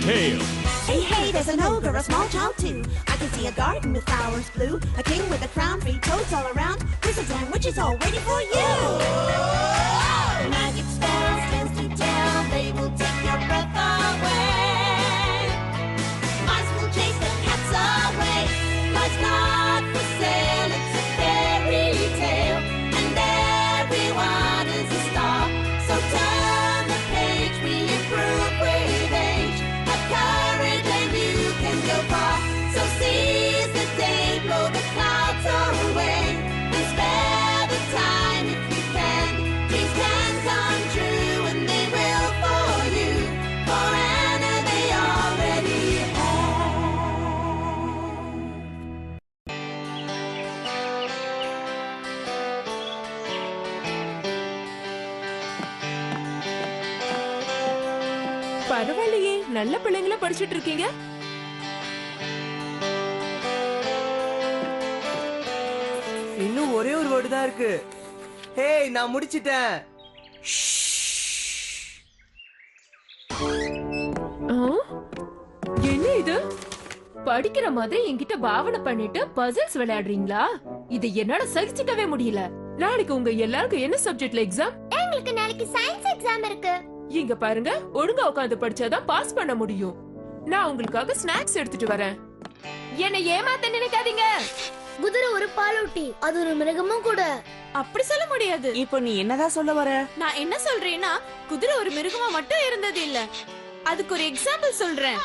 tale. Hey, hey, there's an ogre, a small child too. I can see a garden with flowers blue, a king with a crown, 3 toads all around, wizards and witches all waiting for you. Magic spells, tales to tell, they will take your breath away. Mice will chase the cats away. Life's not for sale, it's a fairy tale, and everyone is a star. So turn the page, we improve with age. Have courage and you can go far. So seize the day, blow the clouds away, and spare the time if you can. Dreams can come true and they will for you. For Anna they already பரவாயில்லையே, நல்ல பிள்ளைங்கள படிச்சிட்டு இருக்கீங்க. இன்னும் ஒரே ஒரு word தான் இருக்கு. ஹேய், நான் முடிச்சிட்டேன். என்ன இது? படிக்கிற மாதிரி என்கிட்ட பாவனை பண்ணிட்டு பசில்ஸ் விளையாடுறீங்களா? இது என்னால சகிச்சுக்கவே முடியல. நாளைக்கு உங்க எல்லாருக்கும் என்ன சப்ஜெக்ட்ல எக்ஸாம்? எங்களுக்கு நாளைக்கு சயின்ஸ் எக்ஸாம் இருக்கு. இங்க பாருங்க, ஒழுங்கா உட்கார்ந்து படிச்சாதான் பாஸ் பண்ண முடியும். நான் உங்களுக்காக ஸ்நாக்ஸ் எடுத்துட்டு வரேன். என்ன ஏமாத்த நினைக்காதீங்க. குதிரை ஒரு பாலூட்டி, அது ஒரு மிருகமும் கூட. அப்படி சொல்ல முடியாது. இப்போ நீ என்னதான் சொல்ல வர? நான் என்ன சொல்றேன்னா, குதிரை ஒரு மிருகமா மட்டும் இருந்தது இல்ல. அதுக்கு ஒரு எக்ஸாம்பிள் சொல்றேன்.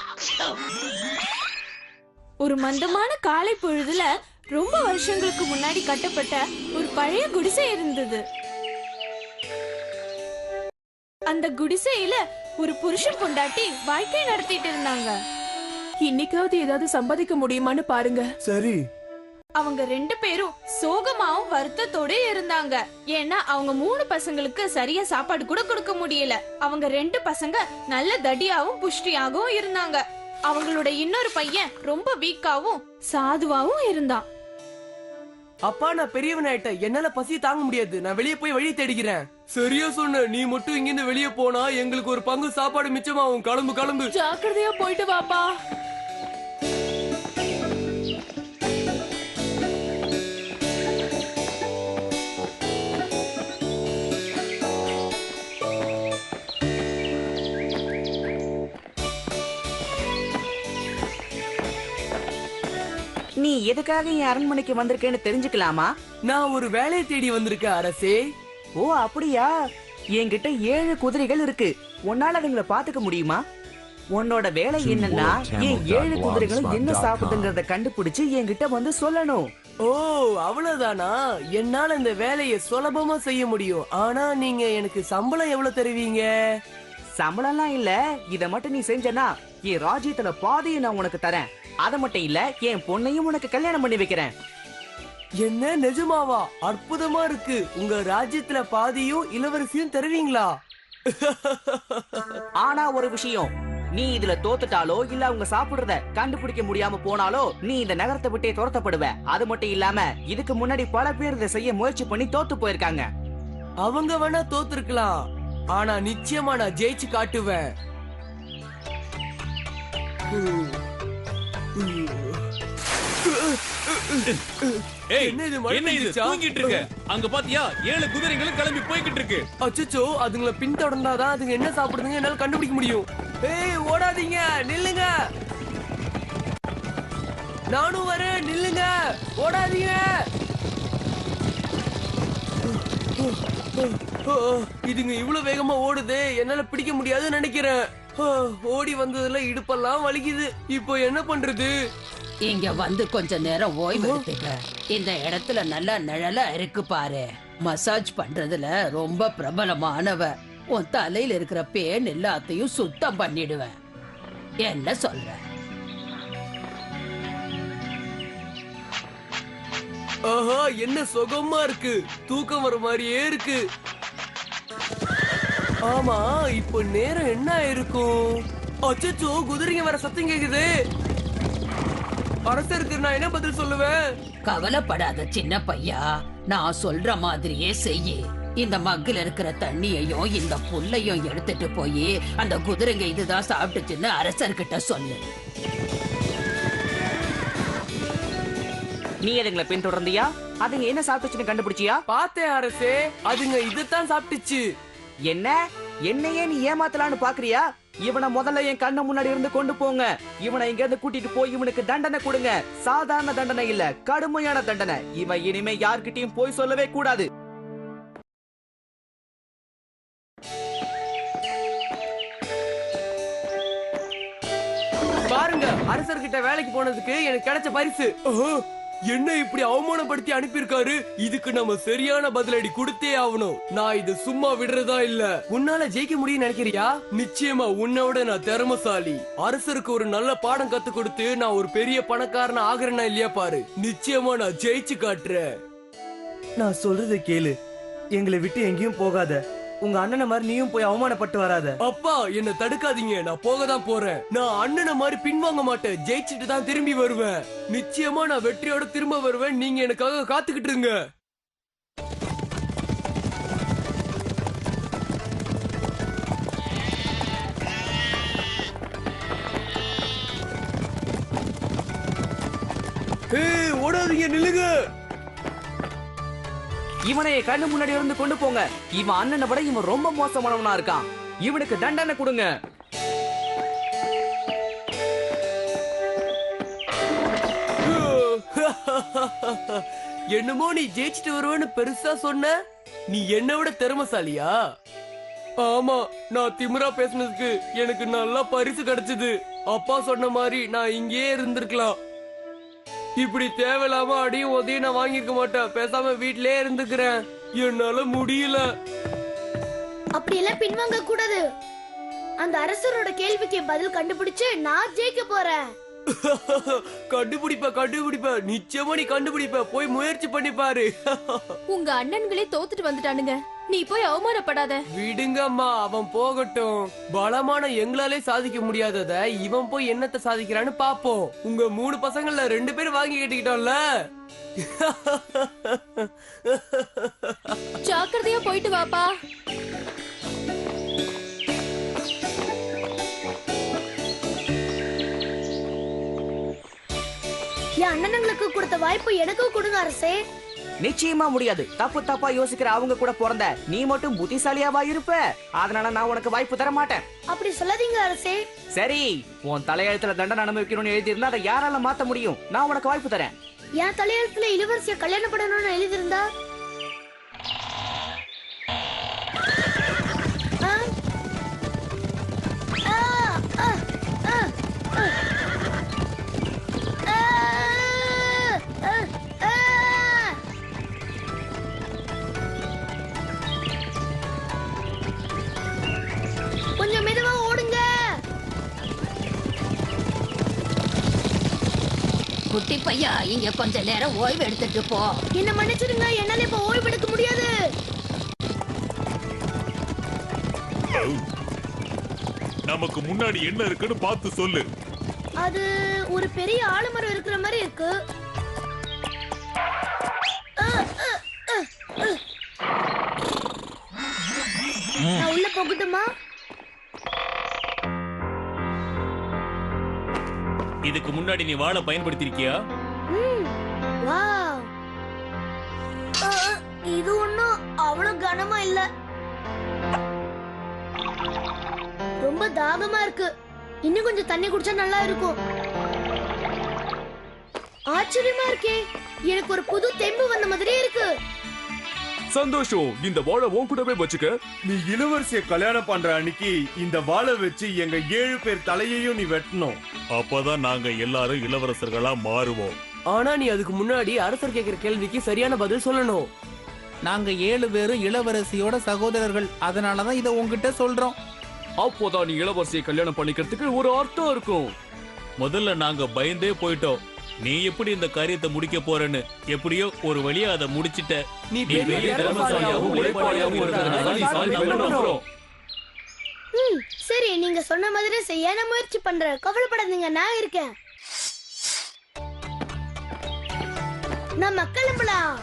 ஒரு மந்தமான காலை பொழுதுல ரொம்ப வருஷங்களுக்கு முன்னாடி கட்டப்பட்ட ஒரு பழைய குடிசை இருந்தது. அந்த குடிசையில ஒரு புருஷன் பொண்டாட்டி வாழ்க்கை நடத்திட்டு இருந்தாங்க. இன்னைக்காவது ஏதாவது சம்பாதிக்க முடியுமான்னு பாருங்க. சரி. அவங்க 2 பேரும் சோகமாவும் வருத்தத்தோட இருந்தாங்க. ஏன்னா அவங்க 3 பசங்களுக்கு சரியா சாப்பாடு கூட கொடுக்க முடியல. அவங்க 2 பசங்க நல்ல தடியாவும் புஷ்டியாகவும் இருந்தாங்க. அவங்களோட இன்னொரு பையன் ரொம்ப வீக்காவும் சாதுவாவும் இருந்தான். அப்பா, நான் பெரியவன் ஆயிட்டேன். என்னால பசி தாங்க முடியாது. நான் வெளியே போய் வழி தேடிக்கிறேன். சரியா சொன்ன. நீ மட்டும் இங்கிருந்து வெளியே போனா எங்களுக்கு ஒரு பங்கு சாப்பாடு மிச்சமாகும். கிளம்பு கிளம்பு. ஜாக்கிரதையா போயிட்டு வாப்பா. நீ எதுக்காக என் அரண்மனைக்கு வந்திருக்கேன்னு தெரிஞ்சுக்கலாமா? நான் ஒரு வேலையை தேடி வந்திருக்கேன் அரசே. ஓ அப்படியா? என்கிட்ட 7 குதிரைகள் இருக்கு. உன்னால அதுங்களை பாத்துக்க முடியுமா? உன்னோட வேலை என்னன்னா, என் 7 குதிரைகளும் என்ன சாப்பிடுங்கிறத கண்டுபிடிச்சு என்கிட்ட வந்து சொல்லணும். ஓ, அவ்வளவுதானா? என்னால இந்த வேலையை சுலபமா செய்ய முடியும். ஆனா நீங்க எனக்கு சம்பளம் எவ்வளவு தருவீங்க? சம்பளம்லாம் இல்ல. இத மட்டும் நீ செஞ்சனா என் ராஜ்யத்துல பாதியை நான் உனக்கு தரேன். அத மட்டும் இல்ல, என் பொண்ணையும் உனக்கு கல்யாணம் பண்ணி வைக்கிறேன். என்ன, நிஜமாவா? அற்புதமா இருக்கு. உங்க ராஜ்யத்துல பாதியும் இளவரசியும் தருவீங்களா? ஆனா ஒரு விஷயம், நீ இதுல தோத்துட்டாலோ இல்ல அவங்க சாப்பிடுறத கண்டுபிடிக்க முடியாம போனாலோ நீ இந்த நகரத்தை விட்டே துரத்தப்படுவ. அது மட்டும் இல்லாம இதுக்கு முன்னாடி பல பேர் இதை செய்ய முயற்சி பண்ணி தோத்து போயிருக்காங்க. அவங்க வேணா தோத்துருக்கலாம், ஆனா நிச்சயமா நான் ஜெயிச்சு காட்டுவேன். ஏய், என்ன இது தூங்கிட்டு இருக்க? அங்க பாத்தியா 7 குதிரைகளும் கிளம்பி போய்கிட்டு இருக்கு. அச்சச்சோ, அதுங்களை பின்தொடர்ந்தாதான் அதுங்க என்ன சாப்பிடுதுங்க என்னால கண்டுபிடிக்க முடியும். ஏய், ஓடாதீங்க, நில்லுங்க. நானும் வரேன், நில்லுங்க, ஓடாதீங்க. இதுங்க இவ்வளவு வேகமா ஓடுது, என்னால பிடிக்க முடியாதுன்னு நினைக்கிறேன். ஓடி வந்ததுல இடுப்பெல்லாம் வலிக்குது. இப்போ என்ன பண்றது? இங்க வந்து கொஞ்ச நேரம் ஓய்வு எடுத்துக்க. இந்த இடத்துல நல்லா நிழலா இருக்கு பாரு. மசாஜ் பண்றதுல ரொம்ப பிரபலமானவ. உன் தலையில இருக்கிற பேன் எல்லாத்தையும் சுத்தம் பண்ணிடுவேன். என்ன சொல்ற? ஆஹா, என்ன சுகமா இருக்கு. தூக்கம் வர மாதிரியே இருக்கு. ஆமா, இப்போ நேரம் என்ன இருக்கும்? அச்சச்சோ, குதிரைங்க வர சத்தம் கேக்குது. அரசருக்கு நான் என்ன பதில் சொல்லுவேன்? கவலைப்படாத சின்ன பையா, நான் சொல்ற மாதிரியே செய்யு. இந்த மக்குல இருக்கிற தண்ணியையும் இந்த புல்லையும் எடுத்துட்டு போய் அந்த குதிரைங்க இதுதான் சாப்பிட்டுச்சுன்னு அரசர்கிட்ட சொல்லு. நீ அதுங்களை பின்தொடர்ந்தியா? அதுங்க என்ன சாப்பிட்டுச்சுன்னு கண்டுபிடிச்சியா? பார்த்தேன் அரசே, அதுங்க இதுதான் சாப்பிட்டுச்சு. என்ன என்னையே நீ ஏமாத்தலான்னு பாக்குறியா? இவனை முதல்ல என் கண்ணு முன்னாடி இருந்து கொண்டு போங்க. இவனை இங்க இருந்து கூட்டிட்டு போய் இவனுக்கு தண்டனை கொடுங்க. சாதாரண தண்டனை இல்ல, கடுமையான தண்டனை. இவன் இனிமே யார்கிட்டயும் போய் சொல்லவே கூடாது. பாருங்க, அரசர்கிட்ட வேலைக்கு போனதுக்கு எனக்கு கிடைச்ச பரிசு. என்ன இப்படி அவமானப்படுத்தி அனுப்பியிருக்காரு? இதுக்கு நம்ம சரியான பதிலடி கொடுத்தே ஆகணும். நான் இது சும்மா விடுறதா இல்ல. உன்னால ஜெயிக்க முடியும்னு நினைக்கிறியா? நிச்சயமா உன்னோட நான் திறமசாலி. அரசருக்கு ஒரு நல்ல பாடம் கத்து கொடுத்து நான் ஒரு பெரிய பணக்காரன ஆகிறேனா இல்லையா பாரு. நிச்சயமா நான் ஜெயிச்சு காட்டுறேன். நான் சொல்றதை கேளு. எங்களை விட்டு எங்கேயும் போகாத. உங்க அண்ணனை மாதிரி நீயும் போய் அவமானப்பட்டு வராத. அப்பா, என்ன தடுக்காதீங்க. நான் போக தான் போறேன். நான் அண்ணனை மாதிரி பின்வாங்க மாட்டேன். ஜெயிச்சுட்டு தான் திரும்பி வருவேன். நிச்சயமா நான் வெற்றியோட திரும்ப வருவேன். நீங்க எனக்காக காத்துக்கிட்டு இருங்க. ஓடாதீங்க, நில்லுங்க. இவனை கண்ணு முன்னாடி இருந்து கொண்டு போங்க. இவன் அண்ணனை விட இவன் ரொம்ப மோசமானவனா இருக்கான். இவனுக்கு தண்டனை கொடுங்க. என்னமோ நீ ஜெயிச்சுட்டு வருவேன்னு பெருசா சொன்ன. நீ என்னை விட திறமசாலியா? ஆமா, நான் திமிரா பேசுனதுக்கு எனக்கு நல்லா பரிசு கிடைச்சது. அப்பா சொன்ன மாதிரி நான் இங்கேயே இருந்திருக்கலாம். இப்படி தேவையில்லாம அடியும் உதவியும் நான் வாங்கிருக்க மாட்டேன். பேசாம வீட்லயே இருந்துக்கிறேன். என்னால முடியல. அப்படி எல்லாம் பின்வாங்க கூடாது. அந்த அரசரோட கேள்விக்கு பதில் கண்டுபிடிச்சு நான் ஜெயிக்க போறேன். கண்டுபிடிப்ப நிச்சயமா நீ கண்டுபிடிப்ப. போய் முயற்சி பண்ணி பாரு. உங்க அண்ணன்களே தோத்துட்டு வந்துட்டானுங்க. நீ போய் அவமானப்படாத. விடுங்கம்மா, அவன் போகட்டும். பலமான எங்களாலே சாதிக்க முடியாதத இவன் போய் என்னத்தை சாதிக்கிறான்னு பாப்போம். உங்க 3 பசங்கள்ல 2 பேர் வாங்கி கட்டிக்கிட்டோம்ல. ஜாக்கிரதையா போயிட்டு வாப்பா. என் அண்ணனுங்களுக்கு கொடுத்த வாய்ப்பு எனக்கும் கொடுங்க அரசே. நிச்சயமா முடியாது. தப்பு தப்பா யோசிக்கிற அவங்க கூட பிறந்த நீ மட்டும் புத்திசாலியாவா இருப்ப. அதனால நான் உனக்கு வாய்ப்பு தர மாட்டேன். அப்படி சொல்லாதீங்க அரசே. சரி, உன் தலையெழுத்துல தண்டனை அனுபவிக்கணும்னு எழுதியிருந்தா அதை யாரால மாத்த முடியும்? நான் உனக்கு வாய்ப்பு தரேன். என் தலையெழுத்துல இளவரசிய கல்யாணம் பண்ணணும்னு எழுதியிருந்தா கொஞ்சம் மெதுவா ஓடுங்க. குட்டி பையா, இங்க கொஞ்ச நேரம் ஓய்வு எடுத்துட்டு போ. என்ன மன்னிச்சிடுங்க, என்னால இப்ப ஓய்வு எடுக்க முடியாது. நமக்கு முன்னாடி என்ன இருக்குன்னு பார்த்து சொல்லு. அது ஒரு பெரிய ஆலமரம் இருக்கிற மாதிரி இருக்கு. நான் உள்ள போகட்டுமா? இதுக்கு முன்னாடி நீ வாளை பயன்படுத்திருக்கியா? வாவ், இது ஒண்ணும் அவ்வளவு கனமா இல்ல. ரொம்ப தாகமா இருக்கு. இன்னும் கொஞ்சம் தண்ணி குடிச்சா நல்லா இருக்கும். ஆச்சரியமா இருக்கே, எனக்கு ஒரு புது தெம்பு வந்த மாதிரியே இருக்கு. சந்தோஷம். இந்த வாளை உன் கூடவே வச்சுக்க. நீ இளவரசிய கல்யாணம் பண்ற அன்னைக்கு இந்த வாளை வச்சு எங்க 7 பேர் தலையையும் நீ வெட்டணும். அப்பதான் நாங்க எல்லாரும் இளவரசர்களா மாறுவோம். ஆனா நீ அதுக்கு முன்னாடி அரசர் கேக்குற கேள்விக்கு சரியான பதில் சொல்லணும். நாங்க 7 பேரும் இளவரசியோட சகோதரர்கள். அதனாலதான் இத உங்ககிட்ட சொல்றோம். அப்போதான் நீ இளவரசியை கல்யாணம் பண்ணிக்கிறதுக்கு ஒரு அர்த்தம் இருக்கும். முதல்ல நாங்க பயந்தே போயிட்டோம். நீ எப்படி இந்த காரியத்தை முடிக்க போறன்னு. எப்படியோ ஒரு வழியா அதை முடிச்சிட்ட. நீ பெரிய திறமைசாலியாவும் உழைப்பாளியாவும் இருக்கிறதுனால நீ சாதிக்க நம்புறோம். சரி, நீங்க சொன்ன மாதிரி செய்ய நான் முயற்சி பண்றேன். கவலைப்படாதீங்க, நான் இருக்கேன். நம்ம கிளம்பலாம்.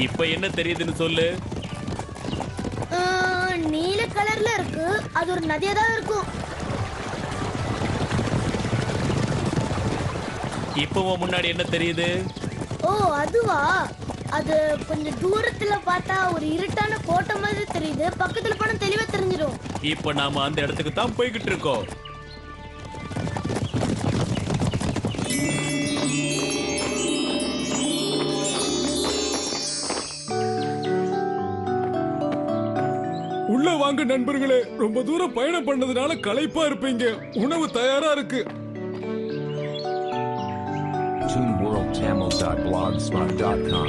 இப்ப என்ன தெரியுதுன்னு சொல்லு. நீல கலர்ல இருக்கு. அது ஒரு நதியா தான் இருக்கும். இப்போ உன் முன்னாடி என்ன தெரியுது? ஓ அதுவா? அது கொஞ்சம் தூரத்துல பார்த்தா ஒரு இருட்டான கோட்டை மாதிரி தெரியுது. பக்கத்துல போனா தெளிவா தெரிஞ்சிடும். இப்ப நாம அந்த இடத்துக்கு தான் போய்கிட்டு இருக்கோம். உள்ள வாங்க நண்பர்களே. ரொம்ப தூரம் பயணம் பண்ணதுனால களைப்பா இருப்பீங்க. உணவு தயாரா இருக்கு. ToonWorldTamil.blogspot.com.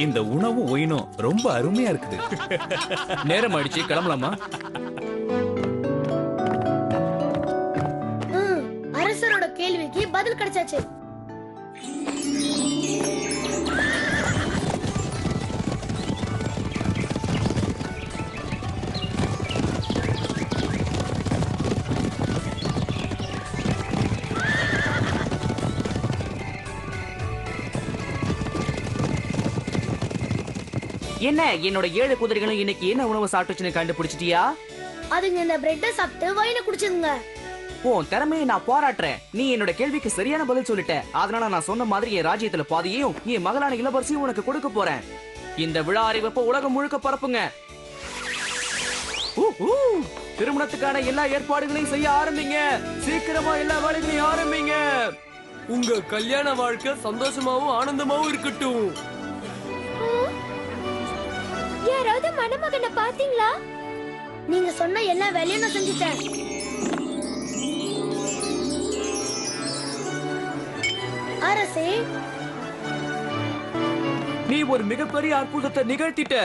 இந்த உணவு ஒயினும் ரொம்ப அருமையா இருக்குது. நேரம் ஆயிடுச்சு, கிளம்பலாமா? அரசரோட கேள்விக்கு பதில் கிடைச்சாச்சு. என்ன என்னோட 7 குதிரைகளும் இன்னைக்கு என்ன உணவு சாப்பிட்டுச்சுன்னு கண்டுபிடிச்சிட்டியா? அதுங்க இந்த பிரெட்டை சாப்பிட்டு வைனை குடிச்சதுங்க. உன் திறமையை நான் பாராட்டுறேன். நீ என்னோட கேள்விக்கு சரியான பதில் சொல்லிட்ட. அதனால நான் சொன்ன மாதிரி என் ராஜ்யத்துல பாதியையும் என் மகளான இளவரசியும் உனக்கு கொடுக்க போறேன். இந்த விழா அறிவிப்ப உலகம் முழுக்க பரப்புங்க. திருமணத்துக்கான எல்லா ஏற்பாடுகளையும் செய்ய ஆரம்பிங்க. சீக்கிரமா எல்லா வேலைகளையும் ஆரம்பிங்க. உங்க கல்யாண வாழ்க்கை சந்தோஷமாவும் ஆனந்தமாவும் இருக்கட்டும். யாராவது மணமகனை பாத்தீங்களா? நீங்க சொன்ன எல்லா வேலையும் நான் செஞ்சுட்டேன். அரசே, நீ ஒரு மிகப்பெரிய அற்புதத்தை நிகழ்த்திட்ட.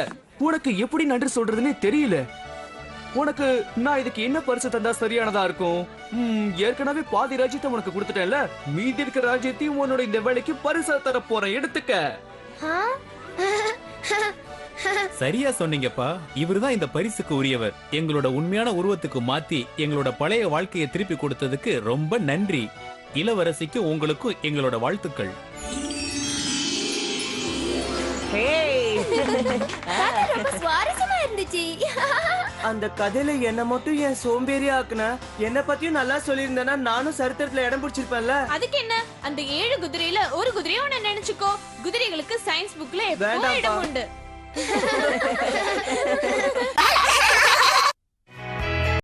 உனக்கு எப்படி நன்றி சொல்றதுன்னு தெரியல. உனக்கு நான் இதுக்கு என்ன பரிசு தந்தா சரியானதா இருக்கும்? ஏற்கனவே பாதி ராஜ்யத்தை உனக்கு கொடுத்துட்டேன்ல. மீதி இருக்கிற ராஜ்யத்தையும் உன்னோட இந்த வேலைக்கு பரிசா தர போறேன். எடுத்துக்க. சரியா சொன்னீங்கப்பா. இவருதான் இந்த பரிசுக்கு உரியவர். எங்களோட உண்மையான உருவத்துக்கு மாத்தி எங்களோட பழைய வாழ்க்கையை திருப்பி கொடுத்ததுக்கு ரொம்ப நன்றி. இளவரசிக்கு உங்களுக்கும் எங்களோட வாழ்த்துக்கள். ரொம்ப சுவாரஸ்யமா இருந்துச்சு. அந்த கதையில என்ன மட்டும் என் சோம்பேறி ஆக்குன. என்ன பத்தியும் நல்லா சொல்லியிருந்தேன்னா நானும் சரித்திரத்துல இடம் பிடிச்சிருப்பேன்ல. அதுக்கு என்ன? அந்த 7 குதிரையில ஒரு குதிரையை உன்னை நினைச்சுக்கோ. குதிரைகளுக்கு சயின்ஸ் புக்ல எப்பவும் இடம் உண்டு.